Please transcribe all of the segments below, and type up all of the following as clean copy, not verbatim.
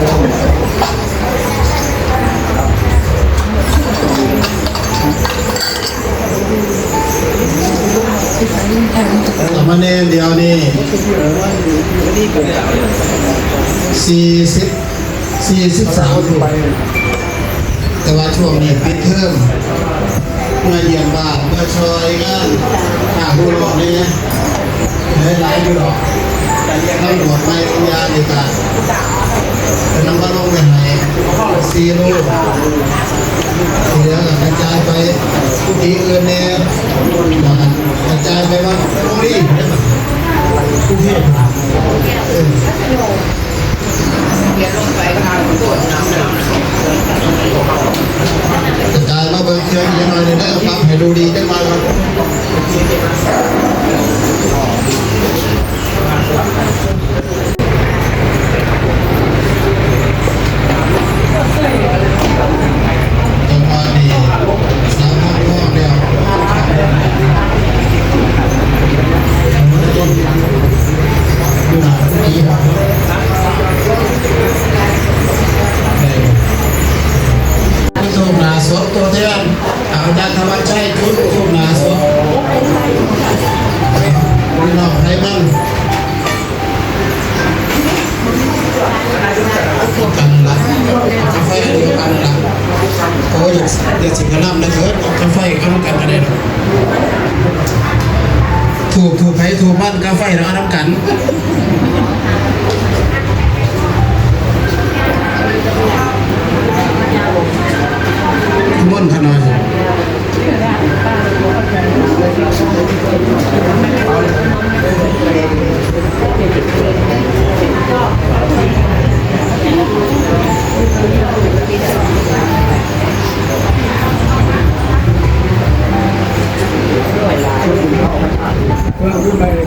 สามเณรเดียวนี่43ถูกแต่ว่าช่วงนี้ปิดเทอมเมื่อเยี่ยมบ้านเมื่อชอยงานหาผู้รอดนี่นะหลายอยู่หรอกตำรวจไม่ปัญญาในการนำมาลงไปไหน4 โลเหลือก็กระจายไปผู้ที่อื่นเนี่ยกระจายไปว่าโรงเรียนผู้เทพกระจายมาเบิ่งเชียงยังไงเนี่ยได้ครับให้ดูดีได้มาครับจังหวะนี้สามห้องห้องเดียวดูหนาดีครับสูบหนาสดตัวเทียนอาจารย์ธรรมชัยชุดสูบหนาสดพี่น้องไทยมันกันละกาแฟเดียวกันละโอ้ยเดี๋ยวสิกระลำนะเถิดกาแฟเข้ากันกันได้หรอถูกไผ่ถูกมันกาแฟเราเอาน้ำกันม่วนขนาดเ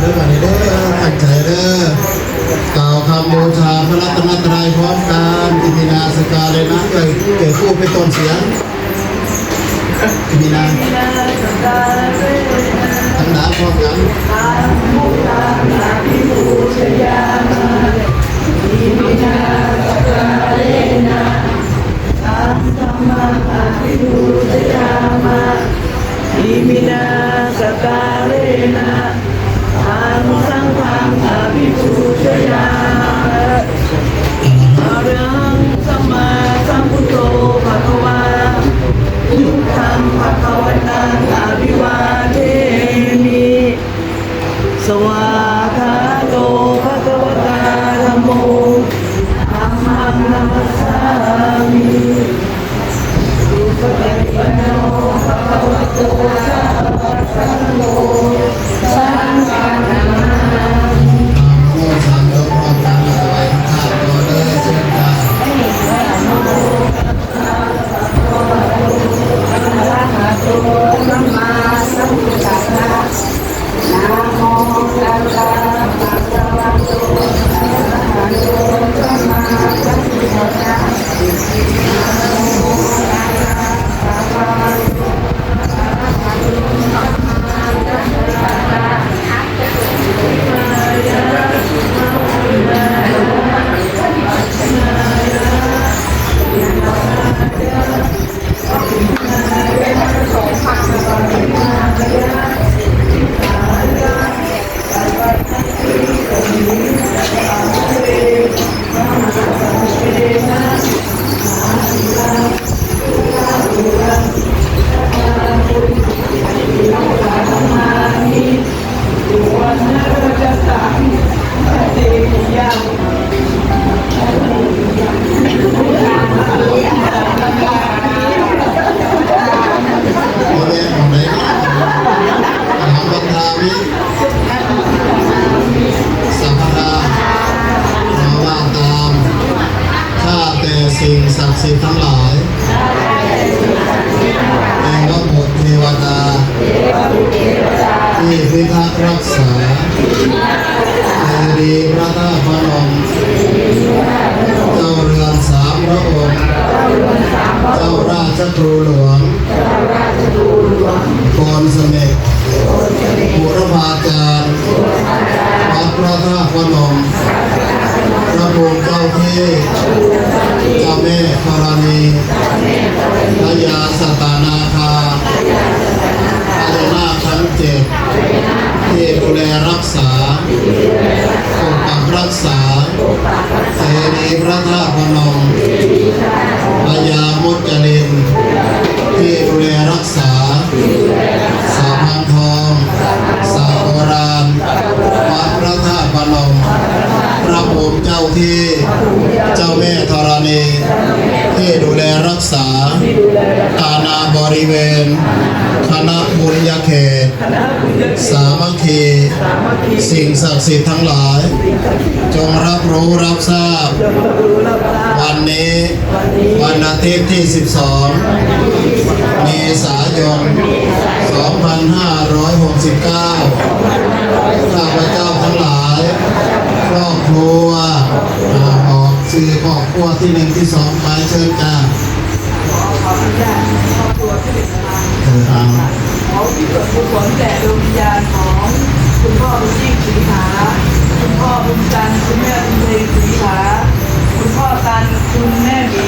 รื่องอะไรเด้อตั้งใจเด้อกล่าวคำบูชาพระรัตนตรัยพร้อมกันอิมินาสกาเลยนะเกิดผู้เป็นต้นเสียงอิมินาทั้งหลายพร้อมกันอิมินาสกาเลนะสัมมาอาภิปูชยามะอิมินาสกาเลนะอานุสังฆังอาภิปูชยามะอะระหังสัมมาสัมพุทโธภะคะวาพุทธังภะคะวันตังอะภิวาเทมิสวากขาโตภะคะวะตาธัมโมธัมมังนัมสสามิสุปฏิปันโนภะคะวะโตสาวกสังโฆสังฆังนามิโมสังโฆพร้อมกันเลยไว้ข้าตัวเด้อเชิญค่ะสัมมาสัมพุทธัสสะนะโมตัสสะภะคะวะโตอะระหะโตสัมมาสัมพุทธัสสะนะโมตัสสะภะคะวะโตอะระหะโตสัมมาสัมพุทธัสสะสิ่งศักดิ์สิทธิ์ทั้งหลายเทวบุตรเทวดาที่พิทักษ์รักษาเจดีย์พระธาตุพนมเจ้าเรือ กรเสม็ดบุรพาจารย์วัดพระธาตุพนมพระภูมิเจ้าที่เจ้าแม่ธรณีพระยาสตานาคาพญานาคทั้งเจ็ดที่ดูแลรักษาปกปักรักษาเจดีย์พระธาตุพนมพญามุจลินที่ดูแลรักษาสาพังทองสาโบราณวัดพระธาตุพนมพระภูมิเจ้าที่เจ้าแม่ธรณีที่ดูแลรักษาอาณาบริเวณคณะบุญญาเขตสามัคคีสิ่งศักดิ์สิทธิ์ทั้งหลายจงรับรู้รับทราบวันนี้วันอาทิตย์ที่ 12 เมษายน 2569 ข้าพเจ้าทั้งหลายครอบครัวออกสื่อครอบครัวที่1ที่2ไปเชิญจ้าขอที่ส่วนกุศลแด่ดวงวิญญาณของคุณพ่อบุญยิ่งศรีหาคุณพ่อบุญจันทร์คุณแม่บุญเพลงศรีหาคุณพ่อตันคุณแม่หมี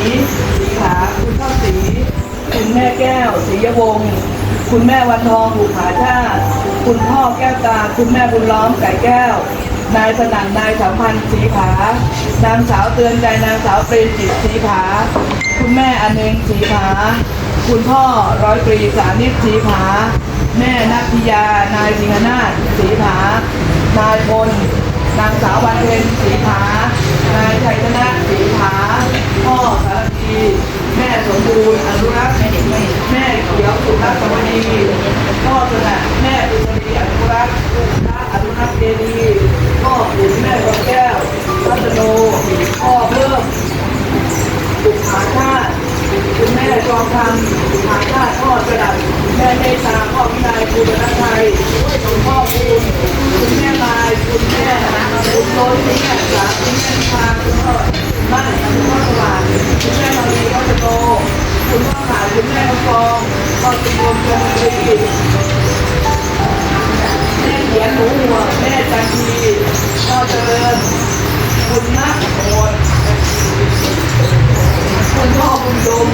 ศรีหาคุณพ่อศรีคุณแม่แก้วศรียวงศ์คุณแม่วันทองบุภาชาติคุณพ่อแก้วตาคุณแม่บุญล้อมไก่แก้วนายสนั่นนายสัมพันธ์ศรีผานางสาวเตือนใจนางสาวเปรมจิตศรีผาคุณแม่อเนงศรีผาคุณพ่อร้อยตรีสานิตศรีผาแม่นัทธิยานายสิงหนาถศรีผานายพลนางสาววันเพ็ญศรีผานายชัยชนะศรีผาพ่อสารพีแม่สมบูรณ์อนุรักษ์แม่เขียวสุรักษ์สมณีพ่อสนะแม่ปุษรีอนุรักษ์พระอนุรักษ์เจดีย์พ่อขุนแม่ดวงแก้วรัตโนพ่อเพิ่มบุภาชาติคุณแม่จอมคำบุภาชาติพ่อกระดับแม่เมตตาพ่อวินัยคุณนัทไทยคุณพ่อคุณแม่ลายคุณแม่คุณโน้ตคุณแม่สาคุณแม่พาคุณพ่อบ้านคุณพ่อสว่างคุณแม่มาลีพ่อจะโตคุณพ่อขายคุณแม่ประกองพ่อจุฬาจันทรีแม่เขียนหนูหัวแม่จันทีพ่อเจริญคุณนักโหดคุณพ่อบุญดม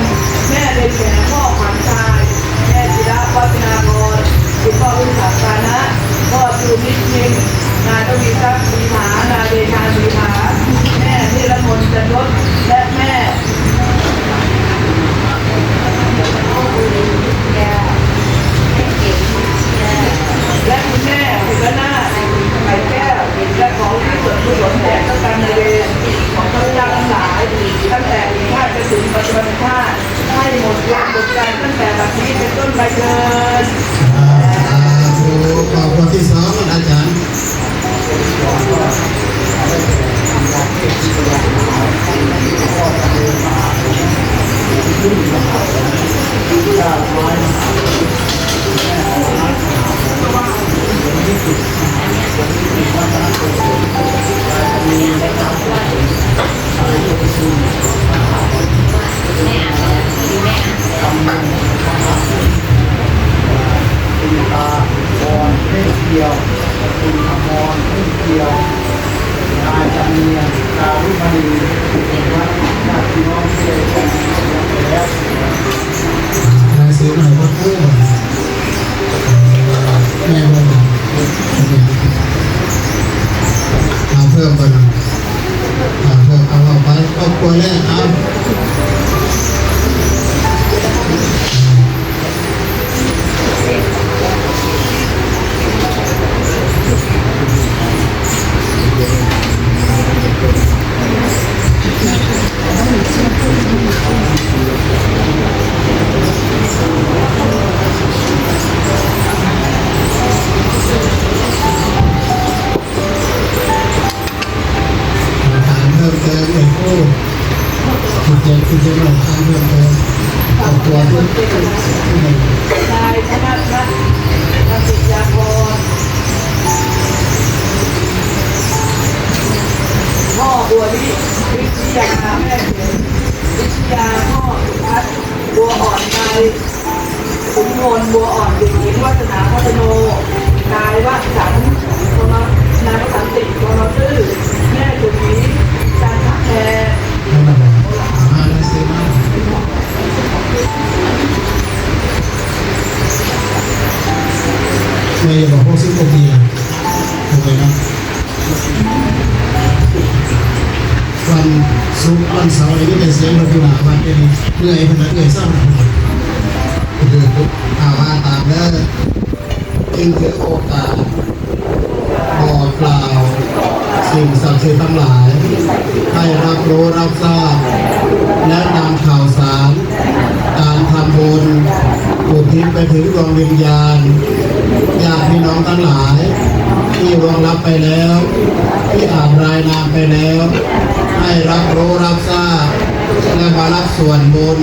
แม่เด็กแก่พ่อขวัญชายแม่จิระวัฒนากรคุณพ่อรุ่งศักดิ์ฐานะพ่อชูมิตรมินนายทวีทรัพย์ศรีผานายเดชาศรีผาแม่ธีรมนจันทร์และแม่และคุณแม่คุณละนาไข่แก้วและของที่ส่วนกุศลแด่เจ้ากรรมนายเวรของพระเจ้าทั้งหลายตั้งแต่ชาติจนถึงปัจจุบันชาติให้หมดวงหมดการตั้งแต่บัดนี้เป็นต้นไปเถิดขอบคุณที่สองอาจารย์ซื้อหน่อยก็เพิ่มแม่บ้านเอาเพิ่มไปเอาเพิ่มเอาไปครอบครัวแรกเอา วัฒนาพัฒโนนายวัฒสันนายวัฒสันติวรตื้อแม่จุ๋ยจันทแพร นั่นแหละมาเลยสิมาไม่บอกพวกซิ่งตัวดีถูกไหมนะวันศุกร์วันเสาร์อะไรก็เป็นเสียงรถอยู่หน้าวันเป็นเหนื่อยขนาดเหนื่อยเศร้าหนักคือข่าวว่าตามเด้อจึงถือโอกาสบอกกล่าวสิ่งศักดิ์สิทธิ์ทั้งหลาย ให้รับรู้รับทราบและนำข่าวสารการทำบุญอุทิศไปถึงดวงวิญญาณญาติพี่น้องทั้งหลาย ที่ร่วงลับไปแล้ว ที่อ่านรายนามไปแล้ว ให้รับรู้รับทราบและมารับส่วนบุญ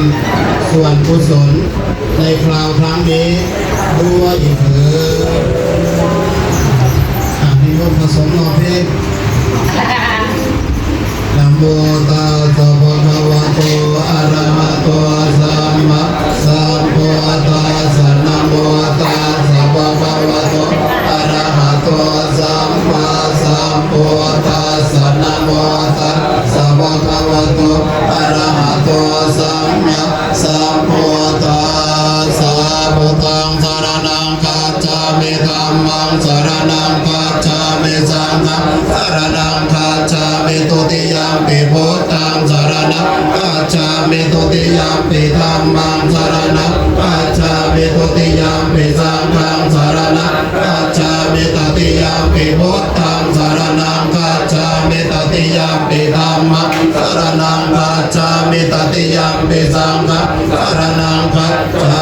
ส่วนกุศลในคราวครั้งนี้ด้วยอีกเถิดนิมนต์ผสมรอเพลงนะโมตัสสะภะคะวะโตอะระหะโตสัมมาสัมพุทธัสสะนะโมตัสสะภะคะวะโตอะระหะโตสัมมาสัมพุทธัสสะนะโมตัสสะภะคะวะโตอะระหะโตสัมมาสัมพุทธัสสะพุทธังสรณังคัจฉามิธัมมังสรณังคัจฉามิสังฆังสรณังคัจฉามิตุติยมปิพุทธังสรณังคัจฉามิตุติยมปิธัมมังสรณังคัจฉามิตุติยมปิสังฆังสรณังคัจฉามิตติยมปิพุทธังสรณังคัจฉามิตติยมปิธัมมังสรณังคัจฉามิตติยมปิสังฆังสรณังคัจฉา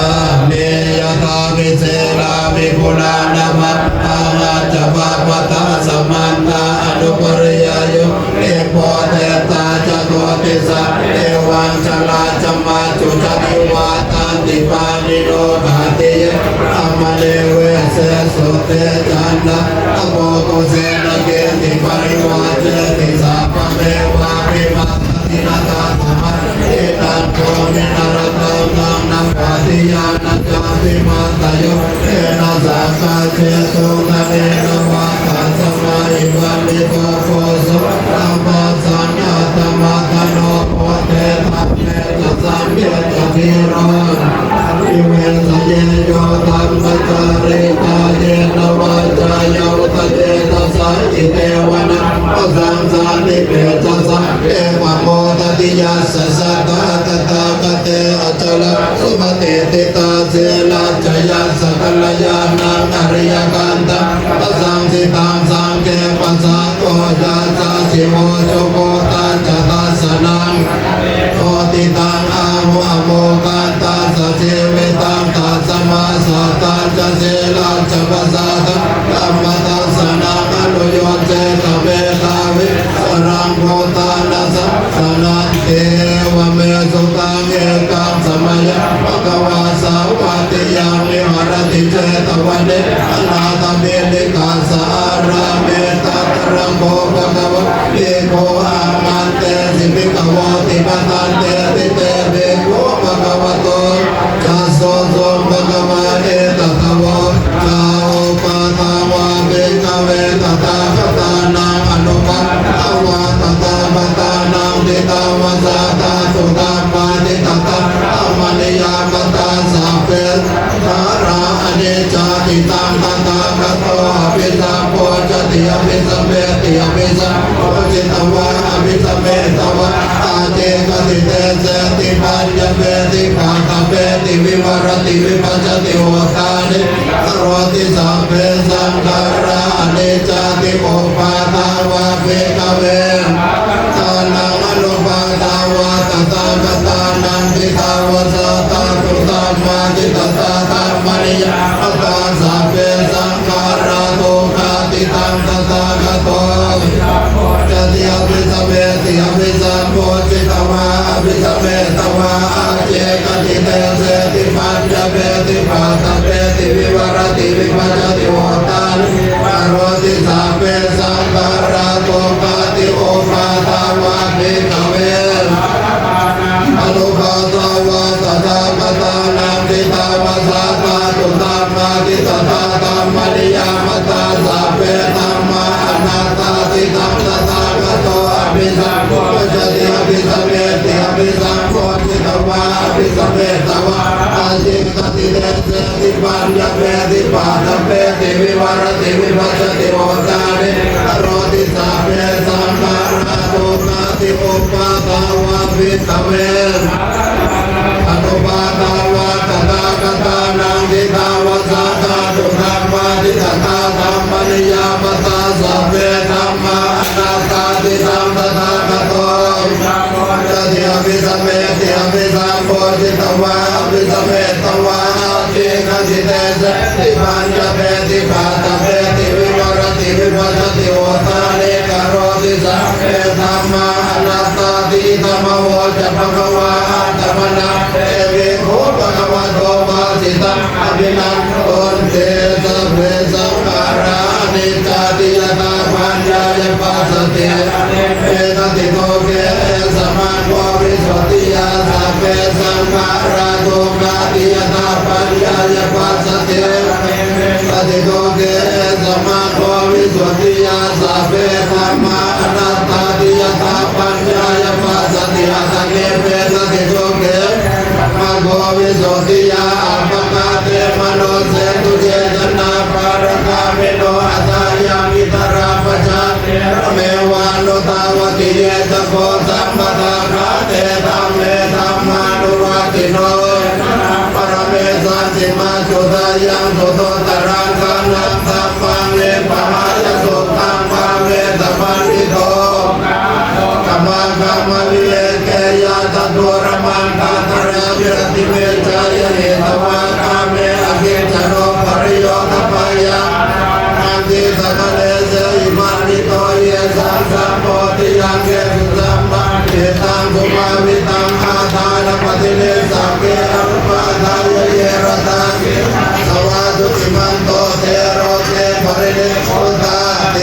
มิยถาวิเศษาวิปุลานะมะอาหาจวะปะทะสมันตาอนุปริยายุเอโพเทตาจตุติสะเอวังชลาจมาจุจติวาตันติปานิโนภาติยะอมเลเวเสสุเตจันนะอโมโกเสนะเกติปริวาเจติสาปเมวาวิมาตินาตาธรรมะเอตังโกมินารตังนังนังปาติยานัจจาติมาตโยเอนะสังฆาเจตุตะเนนะวะตัสสมาอิวันนิโกโกสุตัมปัสสัญญาตมะตโนโพเทตัมเมตัสสัมเยตติโรอิเวสเยโยตัมปะจาริตาเยนะวะจายโยตเจตสาอิเตวนะปะสังสานิเปจัสสะเอวะโมตติยัสสะสัตตะตถาคเตอจละสุปฏิติตาเสนาจยัสสะกัลยาณังอริยกันตังปะสังสิตังสังเกปัสสะโตยัสสะสิโวโชโกตัจจตัสสะนังโอติตังอาโมอโมกันตัสสะเจเวตังตัสสมาสัตตังจะเสลังจะปัสสะตังธัมมตัสสะนังอนุโยเจตเวตาวิสรังโพตานัสสะสนันเทวเมสุตังเอกังสมัยภะคะวาสาวะติยังนิหรติเจตวันเดอนาตเมนิกาสาราเมตัตระโมภะคะวะเอโกอามันเตสิมิกวติปตันเตติเตเบโกภะคะวะโตจัสโสโสภะคะวะเอตตะโวจาโอปะทาวะเบกเวตตาคตานังอนุปัฏฐวะตตาปตานังติตาวะสาตาสุตามาติตตาอมนิยามตาสัพเพทาราอเนจาติตังตตาคโตอภิสัมโพจติอภิสัมเมติอภิสัมโพจิตวะอภิสัมเมตวะอาเจกติเตเสติปัญญเปติปาตเปติวิวรติวิปัสสติโอตานิอโรติสัพเพสังขาราอเนจาติโอปาทาวะเวกเวตานังอนุปาทาวะตตาคตานังติตาวะสาตาตุตามาติตตาธรรมนิยมตาสัพเพสังขาราโตคาติตังตตาคโตจติอภิสัมเมติอภิสัมโพจิตวะอภิสัมเมตวะอาเจกติเตเสติปัญญเปติปาตเปติวิวรติวิปัสสติโหตานิอโรติสัพเพสังขาราโตคาติโอปาทาวะเบกเวอนุภาทาวะตถาคตานังติตาวะสาตาตุตามาติตา ภิสัมเมติอภิสัมโพธิตวะอภิสัมเมตวะอาจิกติเดชติปัญญเปติปาทเปติวิวรติวิภัชติโอตานิโรติสาเปสัมมาราตุนาติอุปาทาวะภิกขเวอนุปาทาวะตถาคตานังทิฏฐาวะสาธาตุธัมมาทิฏฐาธัมมนิยามตาสัพเพธัมมาอนัตตาติสัมตถาคโตตติอภิสัมเมติอภิสัมโพธิตวะอภิสัมเมตวะอาเจกติเตสติปัญญเปติปาตเปติวิวรติวิภัชติโอตานิกโรติสัพเพธัมมาอนัตตาติธัมมโวจะภควาธัมมนาเตวิโภภควะโตวาสิตังอภินันโตเตสัพเพสังขารานิจจติยตาปัญญายปัสสติเอตติโตเกสมาโกวิสุทธิยาสัพเพสังขาราโตกาติยตาปัญญายปัสสติปฏิโกเกสมาโกวิสุทธิยาสัพเพธัมมาอนัตตาติยตาปัญญายปัสสติอัตถเกเปตติโกเกมาโกวิสุทธิยาอัปปะกาเตมโนเสตุเจตนาปารกาเมโนอัตตายามิตราปชาเมวานุตาวติเยตโกสัมปทาคาเตธัมเมธัมมานุวัติโนปรเมสันติมาจุตายังสุโตตรังกังนังธัมมังเนปะหายสุขังภาเวตปันติโตกมากมวิเลเกยาตตุรมังคาตระวิรติเมจายเหตวะกาเมอกิจโนปริโยทปายาอันติสักเลเสอิมานิโตเยสังสัมโพธิยังเกสุสัมมาเอตังสุมาวิตังอาทานปฏิเลสังเกอนุปาทายเยรตังสวาสุติมันโตเทโรเทปริเนโคตาเท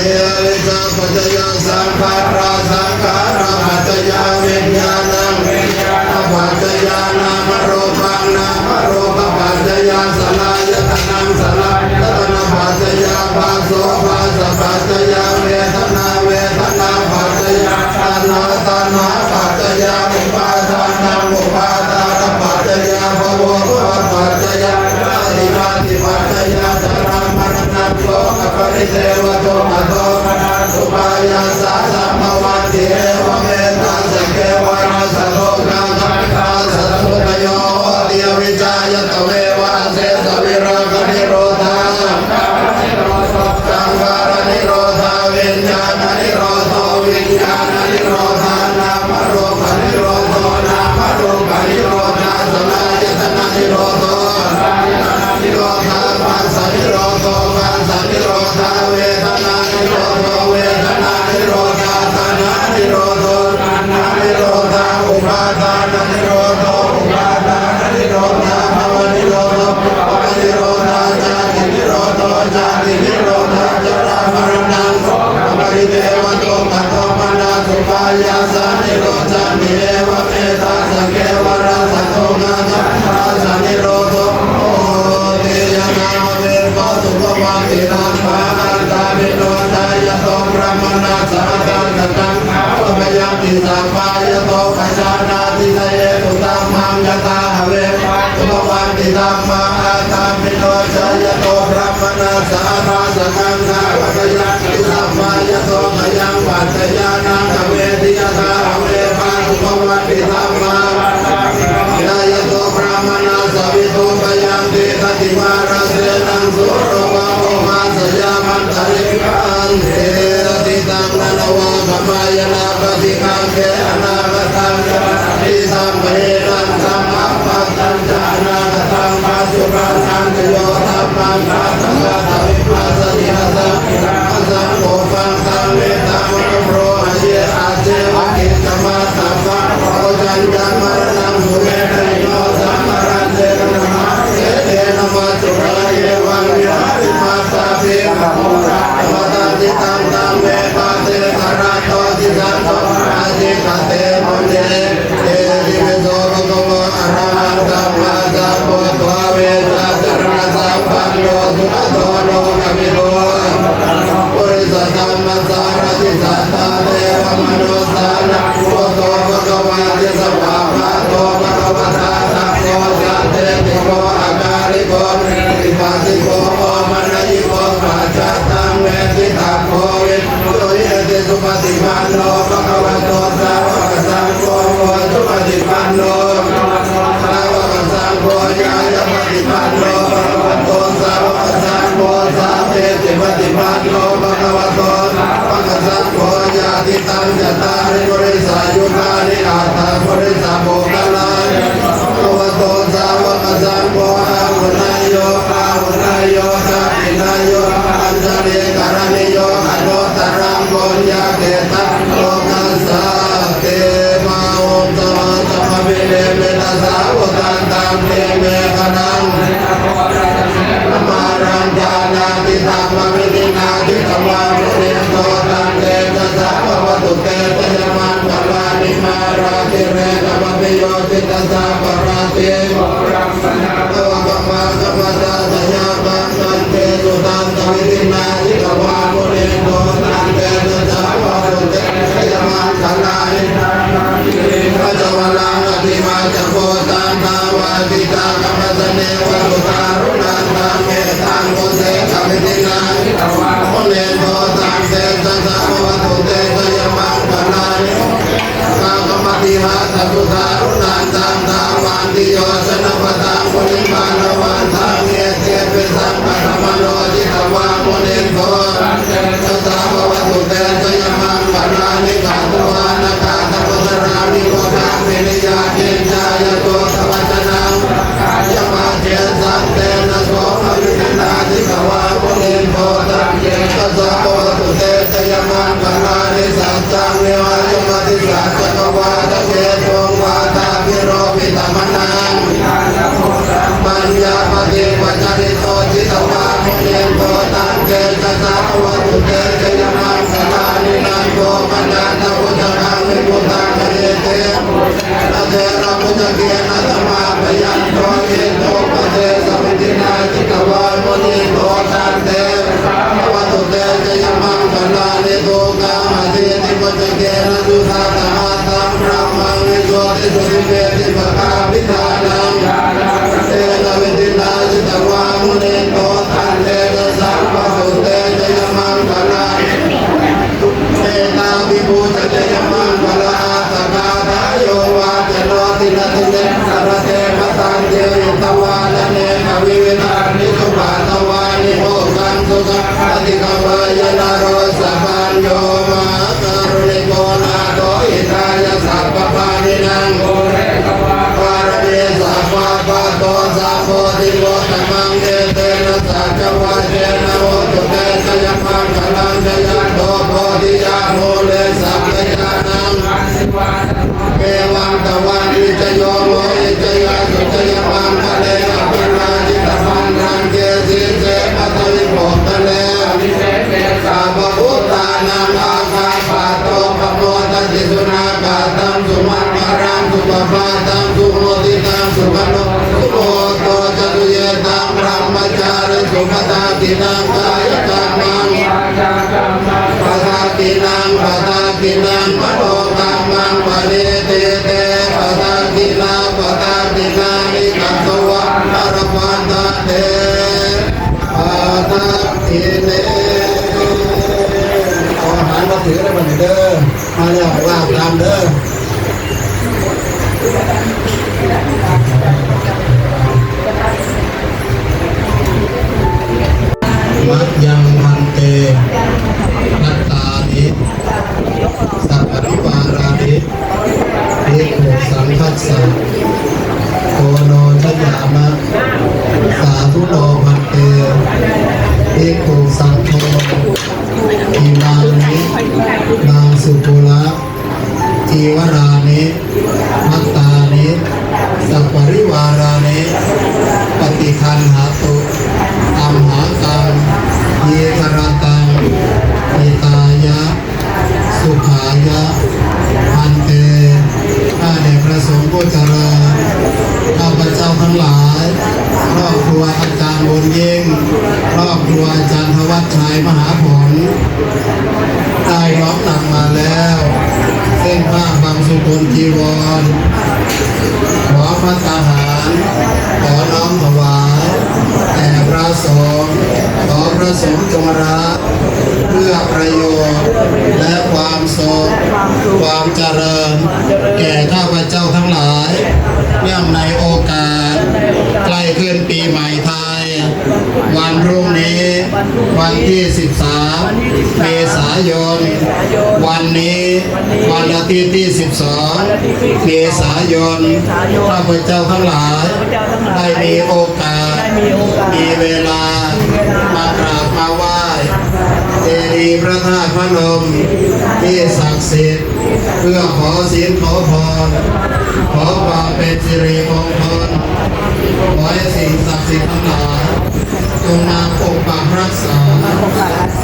วิจาปัจจยสังขาราสังขาราปัจจยวิญญาณังปัจจยานามโรปังนามโรปปัจจยสลายตนังสลายตนะปัจจยภาโสภาสปัจจยเวทนาเวทนาปัจจยตัณหาตัณหาปัจจยอุปาทานังอุปาทานปัจจยภวภวปัจจยอาติมาติปัจจยจรามรณะโลกปริเทวโตมโตมนาสุปายาสาสัมภวันติเอวเมตตาสเกวานาสโลกาสังฆาสัตมุตโยติยวิจายตเววะเสสวิราคนิโรธาสังขารนิโรธาวิญญาณนิโรธวิญญาณนิโรธานามรูปนิโรธนามรูปนิโรธาสลายตนะนิโรธนิโรธาปัสสะนิโรธปัสสะนิโรธาเวทนานิโรธเวทนานิโรธาตัณหานิโรธตัณหานิโรธาอุปาทานนิโรธอุปาทานนิโรธาภวนิโรธภวนิโรธาชาตินิโรธชาตินิโรธาจรามรณังปริเทวโตกัตโตมนาสุปายาสานิโรธานิเอวเมตตาสเกวราสโตนาสัมมาสนิโรธโอเทยนาเวปสุภวันตินังปานันตามิโนทายโตพระมนาสัมตังตังปะยังติสัมปายโตปัจจานาติเตตุตัมมังยตาเวสุภวันติธัมมาตามิโนทายโตพระมนาสัมมาสังฆังปะยังติสัมปายโตปะยังปัจจยานังเวทิยตาเวปะสุภวันติธัมมาทายโตพระมนาสวิโตปะยังติตติมาราเสนังสุรวะโมมาสยามันตริกันเทติตังนวะขมายนาปฏิกังเกอนาคตังติสัมเพนังสัมมัปปัตตังจานาคตังปัจจุบันนังโยธัมมังคาตังกาตวิปัสสติอาสังอาสังโอปังตังเวตังโปรหะเยอาเจวะกิตมาตัมมังโอจันจังมรณังสุเมธนิโยสัมมรันเตนะมะเตเตนะมะจุระเยวังวิหาริมาตาเปขะโมระมะตันติตังตังเวปะเตสระโตติสันโตอาจิกเตมุเตเตติเวโสภะคะวะอะระหังสัมมาสัมพุทโธเวสัสสะระสัมปันโนสุขโตโลกวิโรปุริสธรรมสารติสัตตาเทวมโนสานะโตภะคะว ฏิปันโนภะคะวะโตสาวกสังโฆสุปฏิปันโนสาวกสังโฆญาณปฏิปันโนภะคะวะโตสาวกสังโฆสาเวติปฏิปันโนภะคะวะโตสาวกสังโฆญาติตังจตาริปุริสายุคานิอาตาปุริสาโภคลาภะคะวะโตสาวกสังโฆอาหุนายโยอาหุนายโยสัพพินายโยอัญชลีการณิโยอโนตรังโกญาเกตังโลกัสสะเตมาโอมตมะตมะเวเลเมนะสาวกันตังเตเมฆนังมารังญาณาติตังมะวิตินาทิตวามุนิโตตังเตจะสาวะตุเตตยมันกลานิมาราติเรกะมะปิโยติตสาปราติโมรังสนาตวะกมะกมะตาตยาปังตันเตสุตันตวิตินาทิตวามุนิโตตังเตจะสาวะตุเตตยมันกลานิมาราติเรกะจวลังอภิมาจโพตันทาวะติตากมะสเนวะตุตารุณันตังเมตังโกเสกวิตินาทิตวามุนิโตตังเตจะสาวะตุเตตยมันกลานิกากมติหาสัตุตารุณันตังทาวันติโยชนะปะตังมุนิมานะวันทังเยเตปิสัมปะธรรมโนจิตวามุนิโตตังเตจะสาวะตุเตตยมันกลานิกาตวานากาตปุตรานิโกภาเมนิยาเจนจายโตตวัจนังยมาเจสันเตนะโสภวิตินาทิกวามุนิโตตังเตจะสาวะตุเตตยมันกลานิสัจจังเนวะยมติสัจจกวาตเกตงวาตาภิโรปิตมนังปัญญาปฏิปัจจริโตจิตวามุนิโตตังเตจะสาวะตุเตตยมันกลานินันโตปัญญาตะพุทธังวิพุทธังเยเตนะเทระพุทธเกนะธรรมาปยันโตเยโตปะเทสมิตินาจิตวามุนิโตตังเตสาวะตุเตตยมันกลานิโตกามเทติปัจจเกนะสุทาตมะตังพระมังวิโสติสุติเวติภคาภิธานังเตนะวิตินาจิตวามุนิโตตังเตนะสาวะตุเตตยมันกลาเตนะวิภูชเตยมันกลาตกาทายโยวาจโนตินะติเนสารเตมะตังเตยิตวานะเนกวิวินานิสุปาตวานิโมกังสุขังปฏิกวายนาโรสะปัญโยมาการุณิโกนาโตอิทายสัพพปานินังโกเรกวาวารเมสัพพะปะโตสัพโพธิโกตมังเอเตนะสัจวะเจนะโหตุเตสยมังคลังจยันโตโพธิยาโมเลสัพพยานังเอวังตวันวิจโยโมอิจยาสุจยมังคะเลอภินาจิตมังรังเกสิเสปัตวิโภคะเลสาภพุทธานังอาคาปะโตปะโมทัติสุนากาตังสุมังคารังสุปปาตังสุโมติตังสุขโนสุโมโตจตุเยตังพระมจาริสุปตาตินังกายกรรมังปะทาตินังปะทาตินังมโนกรรมังปะเนเตเตปะทาตินาปะทาตินานิกัตวะอรปันตเตปะทาติเนเอาอาหารมาถือได้บ้างเด้อมาแล้วลาบตามเด้อมัจยังมันเตนัตตานิสัพพะริวารานิเอโกสังคัสสะโกโนชยามะสาธุโนมันเตเอโกสังโฆอิมานินางสุปุระจีวรานิมัตตานิสัพปริวารานิปฏิคันหาตุอัมหาตังเยกรตังอิตายะสุขายะอันเตข้าแต่พระสงฆ์ผู้เจริญข้าพเจ้าทั้งหลายครอบครัวอาจารย์บุญยิ่งครอบครัวอาจารย์ธวัชชัยมหาผลได้น้อมนำมาแล้วเส้นผ้าบางสุกุลจีวรขอพระทหารขอน้อมถวายแด่พระสงฆ์ขอพระสงฆ์จงรับเพื่ พื่อประโยชน์และความสุขความเจริญ แก่ข้าพเจ้าทั้งหลาย เนื่องในโอกาสใกล้ขึ้นปีใหม่ไทย วันพรุ่งนี้วันที่ 13 เมษายน วันนี้วันอาทิตย์ที่ 12 เมษายน ข้าพเจ้าทั้งหลาย ได้มีโอกาส มีเวลามากราบมาไหว้เจดีย์พระธาตุพนมที่ศักดิ์สิทธิ์เพื่อขอศีลขอพร ขอความเป็นสิริมงคลขอให้สิ่งศักดิ์สิทธิ์ทั้งหลายจงมาปกปักรักษา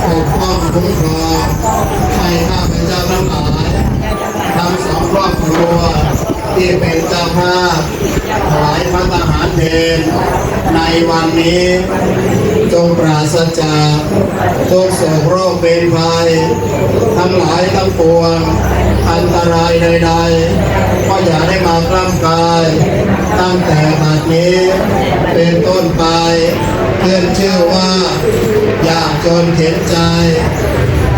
ปกป้องคุ้มครองให้ข้าพเจ้าทั้งหลายทั้งสองครอบครัวที่เป็นเจ้าภาพถวายพระทหารเพลในวันนี้จงปราศจากทุกโศกโรคเป็นภัยทั้งหลายทั้งปวงอันตรายใดๆก็อย่าได้มากล้ำกายตั้งแต่บัดนี้เป็นต้นไปเพื่อนชื่อว่ายากจนเข็นใจ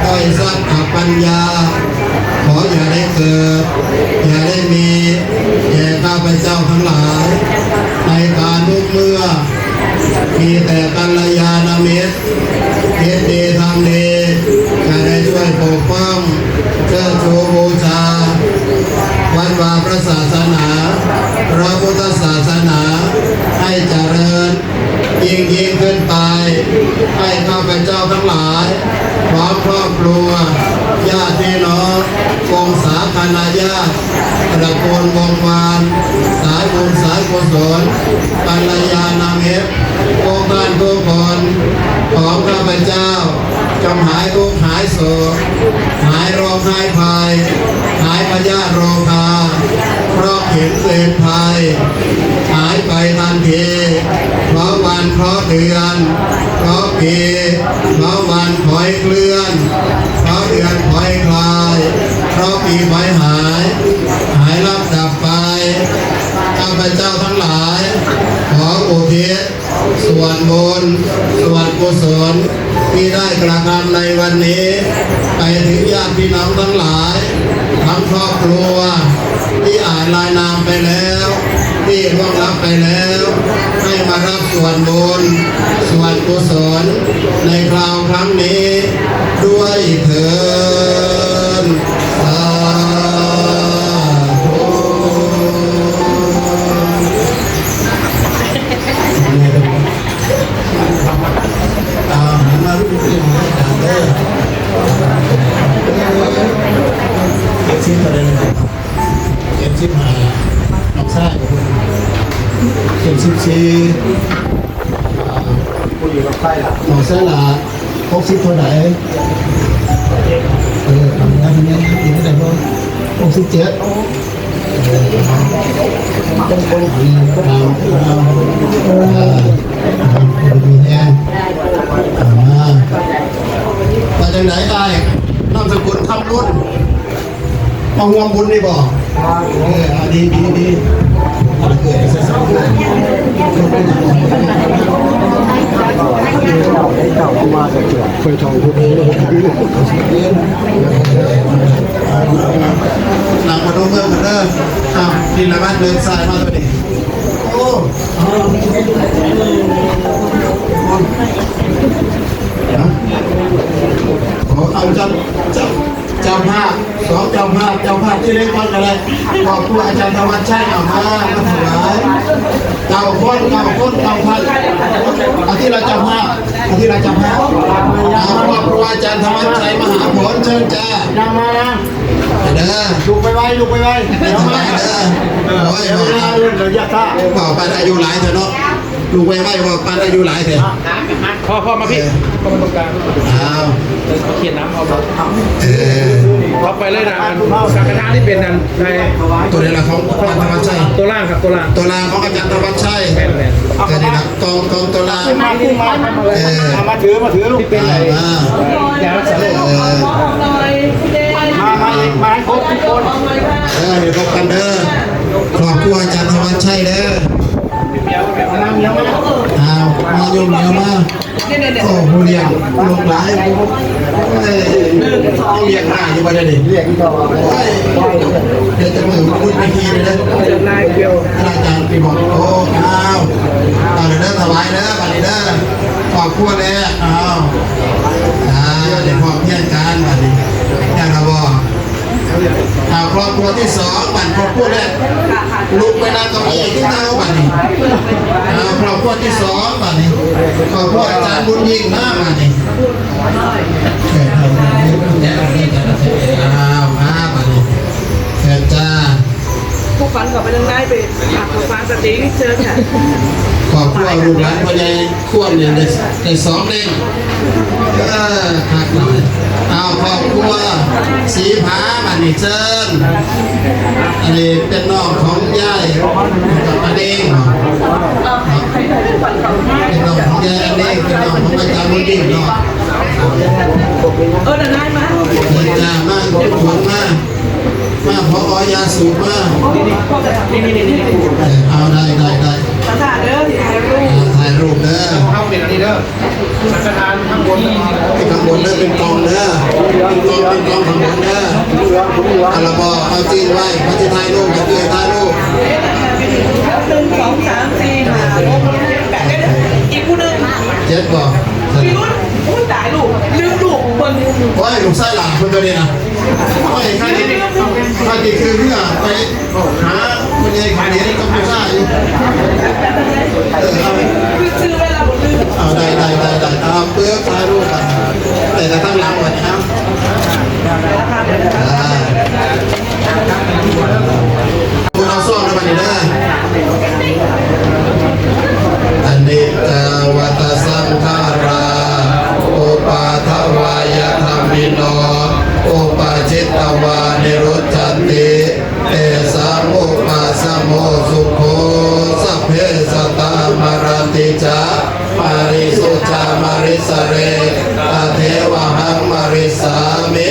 ด้อยทรัพย์อับปัญญาขออย่าได้เกิดอย่าได้มีแก่ข้าพเจ้าทั้งหลายในการทุกเมื่อมีแต่กัลยาณมิตรเฮ็ดดีทำดีจะได้ช่วยปกป้องเชิดชูบูชาวัดวาพระศาสนาพระพุทธศาสนาให้เจริญยิ่งขึ้นไปให้ข้าพเจ้าทั้งหลายพร้อมครอบครัวญาติพี่น้องวงศาคณาญาติตระกูลวงวานสายบุญสายกุศลกัลยาณมิตรทุกท่านทุกคนของข้าพเจ้าจงหายทุกข์หายโศกหายโรคหายภัยหายพยาธิโรคาเพราะเห็นเป็นภัยหายไปทันทีเพราะวันเพราะเดือนเพราะปีเพราะวันคอยเคลื่อนเพราะเดือนคอยคลายเพราะปีคอยหายลับดับไปข้าพเจ้าทั้งหลายขออุทิศส่วนบุญส่วนกุศลที่ได้กระทำในวันนี้ไปถึงญาติพี่น้องทั้งหลายทั้งครอบครัวที่อ่านรายนามไปแล้วที่ร่วงรับไปแล้วให้มารับส่วนบุญส่วนกุศลในคราวครั้งนี้ด้วยเถิดสาธุมารู้สึกยังไงกันเด้อเก็บชิ้นประเด็นเก็บชิ้นมาน้องชายกับคุณเก็บชิ้นชีผู้อยู่กับใครล่ะน้องชายล่ะพกชิ้นตัวไหนทำงานนี้กินได้บ้าง67ต้องคนดีเราดีแน่มาจากไหนได้นามสกุลคำรุ่นมาห่วงบุญนี่บอกดีเกิดสักสักเจ้ามาจะเกิดเคยทองทุกนี้หลังมาดูเมืองกันเด้อดินละบ้านเดินทรายมาตัวนี้โอ้ขอเอาเจ้าภาพสองเจ้าภาพที่เล็กคนอะไรขอบคุณอาจารย์ธวัชชัยเอามาถวายเจ้าคนเจ้าพันอาทิตย์ละเจ้าภาพขอบคุณอาจารย์ธวัชชัยมหาผลเชิญจ้ายังมานะเด้อลุกไปไว้ไม่ทำไรเด้อโอ้ยบอกปันอายุหลายเถอะเนาะลุกไปไว้บอกปันอายุหลายเถอะพ่อมาพี่พ่อมาตรงกลาง อ้าว เขาเขียนน้ำเอาเออเขาไปเลยนะสังฆทานที่เป็นนั่นใน ตัวนี้แหละของอาจารย์ธวัชชัย ตัวล่างครับตัวล่างของอาจารย์ธวัชชัย แม่นเลย ก็นี่นะกองตัวล่างมาถือลูกที่เป็นอะไรยารักษาโรคมาให้ครบทุกคนเดี๋ยวพบกันเด้อขอบคุณอาจารย์ธวัชชัยเด้อ น้ำเยอะมาก อ้าวมาโยมเดียวมาโอ้โหเรียงลงหลายเฮ้ยเอาเรียงหน้าอยู่บ้านนี่เรียงต่อโอ้ยเดี๋ยวจะมือพูดไปทีเลยนะ นายเดียว อาจารย์ปีบอกโอ้อ้าวเอาเด้อสบายเด้อบัดนี้เด้อขอบคุณเลยอ้าวเดี๋ยวพอเพี้ยนกันบัดนี้แค่ระบอกเอาครอบครัวที่สองบัดครอบครัวแรกลุกไปนั่งเก้าอี้ที่เท้าบัดนี้เอาครอบครัวที่สองบัดนี้ครอบครัวอาจารย์บุญยิ่งมากบัดนี้อ้าวมาบัดนี้เชิญจ้า ผู้ฟังกับไปทางไหนไปผู้ฟังสติเชิญค่ะ ขอบคุณลูกหลานพ่อใหญ่ควรเนี่ยได้สองเด้งหักหน่อยเอาครอบครัวสีผาบันนี่เชิญอันนี้เป็นน้องของยายกับอาเด้งเป็นน้องของยายอาเด้งเป็นน้องของอาจารย์บุญยิ่งเนาะ นายมา เดินหน้ามากขวนมากมาพอยาสูบมา นี่ เอาได้ ภาษาเด้อถ่ายรูป ถ่ายรูปเด้อ เข้าเป็นอันนี้เด้อสังฆทานข้างบน ข้างบนเด้อเป็นกองเด้อเป็นกองข้างบนเด้อเอาละบอกเอาจีนไว้เขาจะถ่ายรูปกันด้วยถ่ายรูป 1 2 3 4 5 6 7 8อีกผู้นึง เจ็ดบอก พี่รุ่นอุ้ยตายลูกลืมลูกคน โอ้ยลูกไส้หลังคนเดียวนะโอ้ยข้าดีคือเพื่อไปหาคนใหญ่ขายดีก็ไม่ใช่อยู่คือซื้อเวลาหมดลืม เอาได้เอาเปลือกถ่ายรูปกันแต่จะตั้งหลังก่อนนะครับคุณเอาซ่อมแล้วมันนี่ได้อันนี้จาวัตสังขาราโอปาทวายธรรมิโนโอปาจิตตวานิรุจจันติเอสามุปัสสโมสุโขสัพเพสตามารติจามาริสุจามาริสเรอาเทวหังมาริสามิ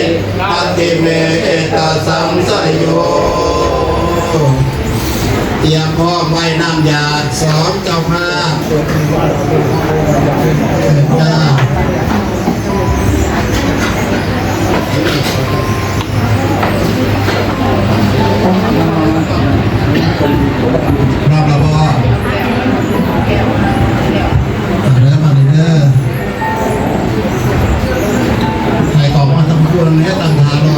อัติเมเอตสัมสยโยเตรียมพร้อมไว้น้ำยาสองเจ้าภาพรับระบอเริ่มมาเลยเด้อใครตอบมาทั้งคนนี้ตั้งทานรอ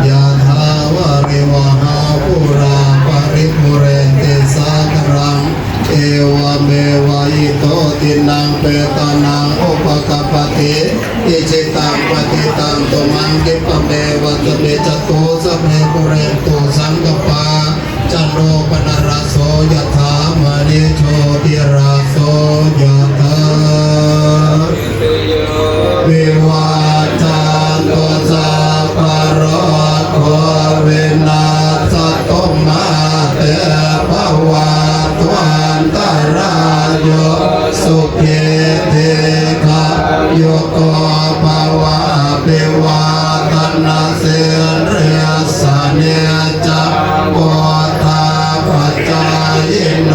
ยาทาวาริวหาปุราปริปุเรนติสาครังเอวเมวะอิโตตินังเปตานังอุปกปปติอิจิตังปฏิตังตุมังกิปะเมวะตเมจตุสัพเพปุเรนตุสังกปาจันโนปนรสโสยถามณิโชติราโสยถาวิวาจันตุสัพพะโรโควินาศตุมาเตภวัตวันตรายโยสุเขเทขะโยโกภวะปิวาตนาเสเรียสเนจะโอทาปัจจายโน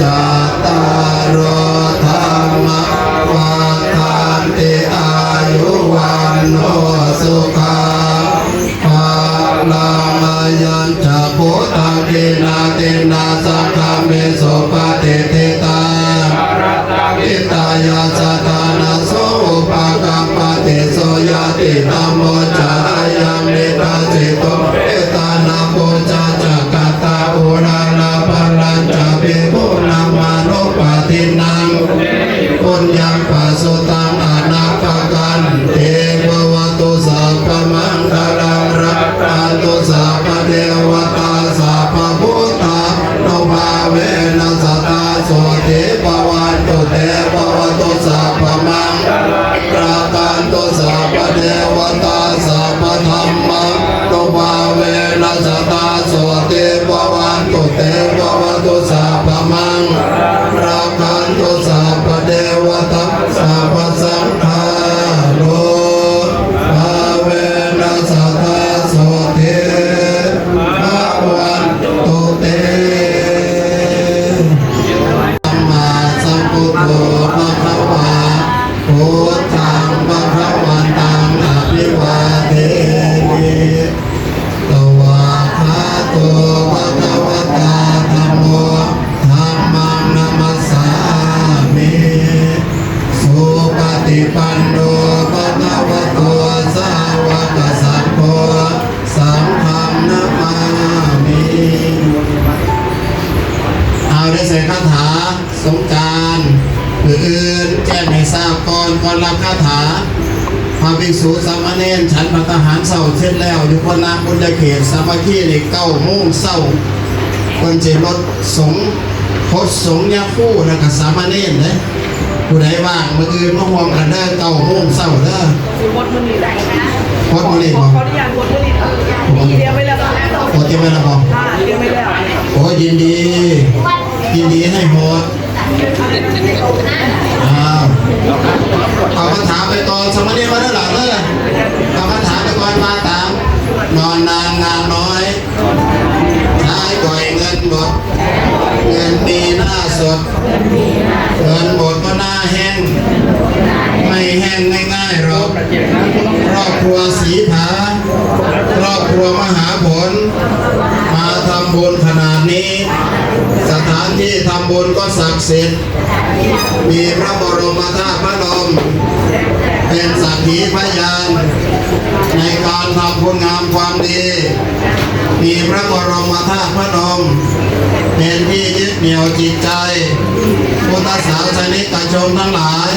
จัตตารโธรรมวัฏฏันติอายุวันโนสุขังภาลังยัญจะพุทธังกินาตินาสังฆามิโสปฏิทิตาอิตายาสัตานาโสอุปกัปปติโสยติธัมโมจายามิตาจิตโตเอตานาโปจาจักตตาอุราลาภลัญจะปิปุนามานุปตินังปุญญังปัสสุตังอนาคกันเทภวตุสัพพมังคลังรักขันตุสัพพเทวตาสัพพพุทธาโนภาเวนัสตาโสติภวันตุเตภวตุสัพพมังรักขันตุสัพพเทวตาสัพพธรรมังโนภาเวนัสตาโสติภวันตุเตภวตุสัพพมังรักขันตุสัพพเทวตาสัพพ พุทธังภวันตังอภิวาเทมิตวะคาโตภะคะวะตาธัมโมธัมมังนัมมัสสามิสุปฏิปันโนภะคะวะโตสาวกสังโฆสังฆังนะมามิเอาได้ใส่คาถาสงกรานต์หรืออื่นแจ้งให้ทราบก่อนรับคาถาพระภิกษุสามเณรฉันพระทหารเศร้าเสร็จแล้วอยู่คนนาบุญเขตสามัคคีใน9 โมงเศร้าคนจะลดสงพดสงยาคู่แล้วก็สามเณรเลยผู้ใดว่างมืออื่นมาห่วงกันได้9 โมงเศร้าเด้อ หมดมือนี้ได้นะ พดมาเลย ข บ อ อก อนุญาตหมดมือนี้มีเดียวไม่แล้ว โอ้เจะไม่ละบอก เดียวไม่แล้ว โอ้ยินดีให้โหดเอาคาถาไปก่อนสมณีมาได้หลังเลยเอาคาถาไปก่อนมาตามนอนนานงานน้อยใช้ก่อยเงินหมดเงินมีหน้าสดเงินหมดก็หน้าแห้งไม่แห้งง่ายๆหรอกครอบครัวสีผาครอบครัวมหาผลมาทำบุญขนาดนี้สถานที่ทำบุญก็ศักดิ์สิทธิ์มีพระบรมธาตุพระนมเป็นสักขีพยานในการทำคุณงามความดีมีพระบรมธาตุพระนมเป็นที่ยึดเหนี่ยวจิตใจพุทธศาสนิกชนทั้งหลาย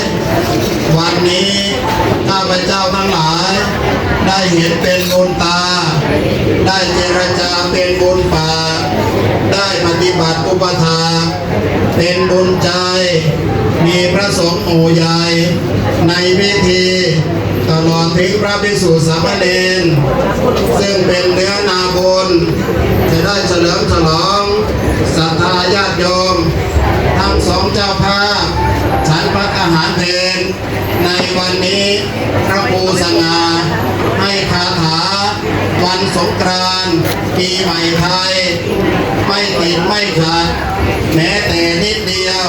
วันนี้ข้าพเจ้าทั้งหลายได้เห็นเป็นบุญตาได้เจรจาเป็นบุญปากได้ปฏิบัติอุปถาเป็นบุญใจมีพระสงฆ์หมู่ใหญ่ในพิธีตลอดถึงพระภิกษุสามเณรซึ่งเป็นเนื้อนาบุญจะได้เฉลิมฉลองศรัทธาญาติโยมทั้งสองเจ้าภาพฉันพระทหารเพลในวันนี้พระครูสง่าให้คาถาวันสงกรานต์ปีใหม่ไทยไม่ติดไม่ขาดแม้แต่นิดเดียว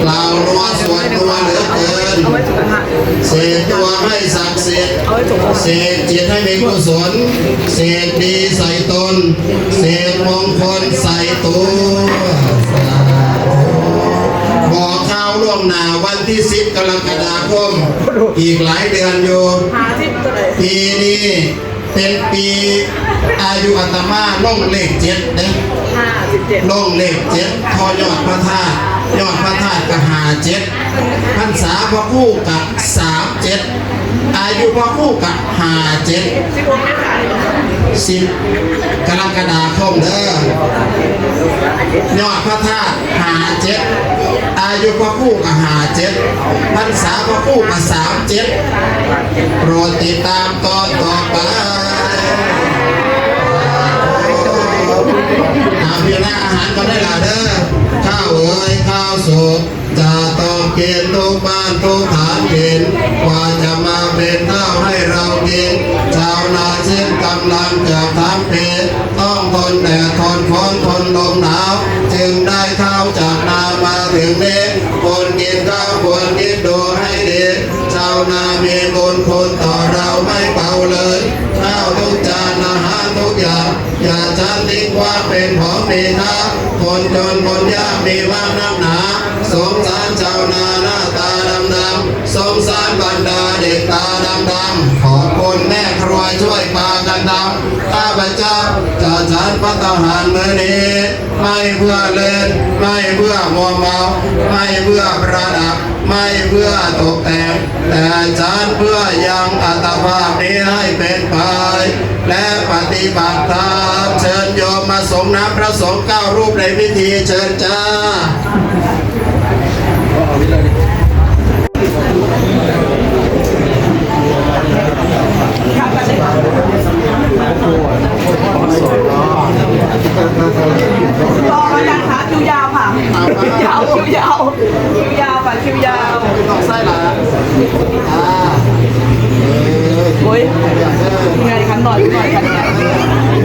เหล่านัวสวดนัวเหลือเกินเสกตัวให้ศักดิ์สิทธิ์เสกจิตให้มีกุศลเสกดีใส่ตนเสกมงคลใส่ตัวบอกข่าวล่วงหน้าวันที่10 กรกฎาคมอีกหลายเดือนอยู่ปีนี้เป็นปีอายุอาตมาล่องเลข7นะล่องเลข7พอยอดพระธาตุยอดพระธาตุกับ57พรรษาพระคู่กับ37อายุพระคู่กับ10 กรกฎาคมเด้อยอดพระธาตุ57อายุพระคู่กับ57พรรษาพระคู่กับ37โปรดติดตามตอนต่อไปพี่นะอาหารก็ได้ละเด้อข้าวข้าวสุกจะต้องกินทุกบ้านทุกฐานกินกว่าจะมาเป็นข้าวให้เรากินชาวนาเช่นกำลังจะทำปีต้องทนแดดทนฝนทนลมหนาวจึงได้ข้าวจากนามาถึงนี้คนกินข้าวควรคิดดูให้ดีชาวนามีบุญคุณต่อเราไม่เบาเลยข้าวทุกจานอาหารทุกอย่างอย่าชันทิ้งว่าเป็นของดีนะคนจนคนยากมีมากนักหนาสงสารชาวนาหน้าตาดำๆสงสารบรรดาเด็กตาดำๆขอบคุณแม่ครัวช่วยพากันดำข้าพเจ้าจะฉันพระทหารมื้อนี้ไม่เพื่อเล่นไม่เพื่อมัวเมาไม่เพื่อประดับไม่เพื่อตกแต่งแต่ฉันเพื่อยังอัตภาพนี้ให้เป็นไปและปฏิบัติตามเชิญโยมมาสงน้ำพระสงฆ์9 รูปในพิธีเชิญจ้ารอมายังคะคิวยาวค่ะคิวยาวค่ะคิวยาว ต้องใส่หลาโอ้ยไงคันหน่อยคันใหญ่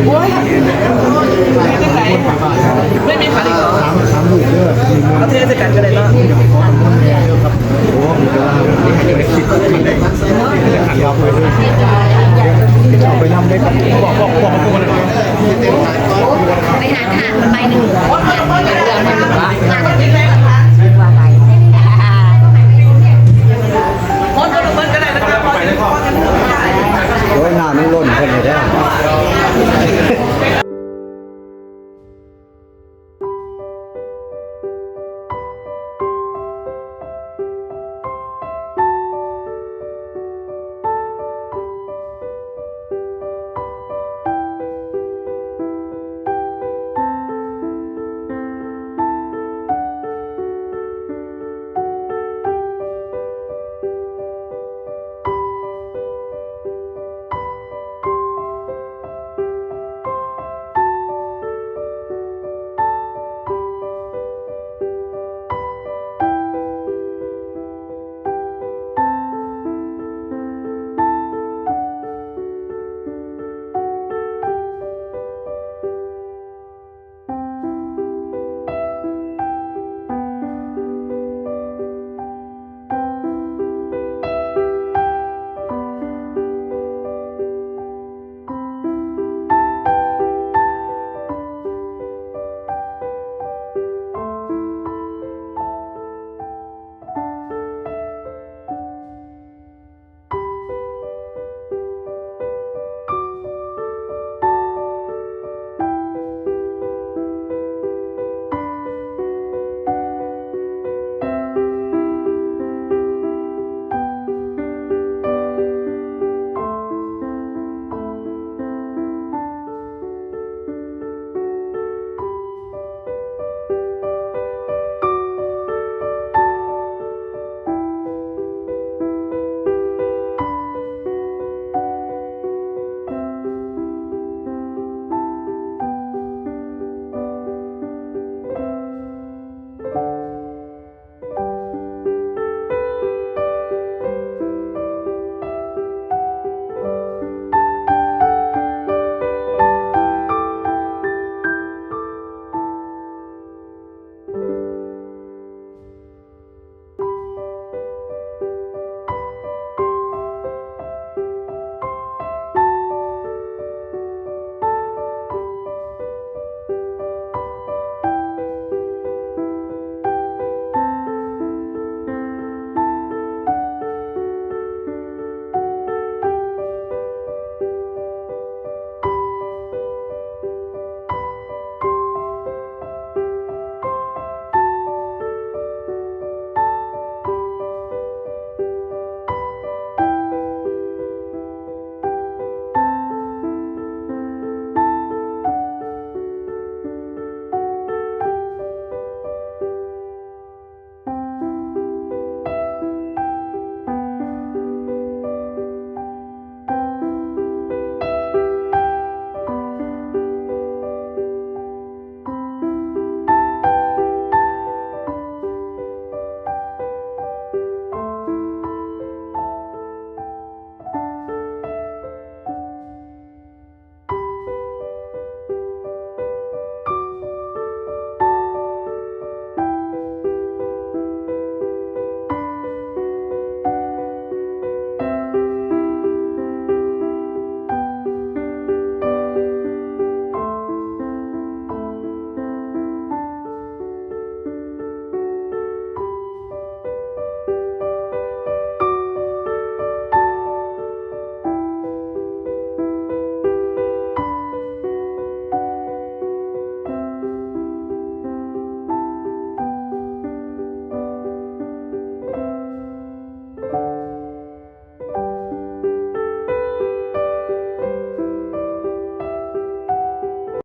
โอ้ยมีที่ไหนไม่มีคันอีกเหรอเอาเทสกันก็ได้แล้ว ไปนำได้บอกมันตัวอะไร ไปหาทหารใบหนึ่ง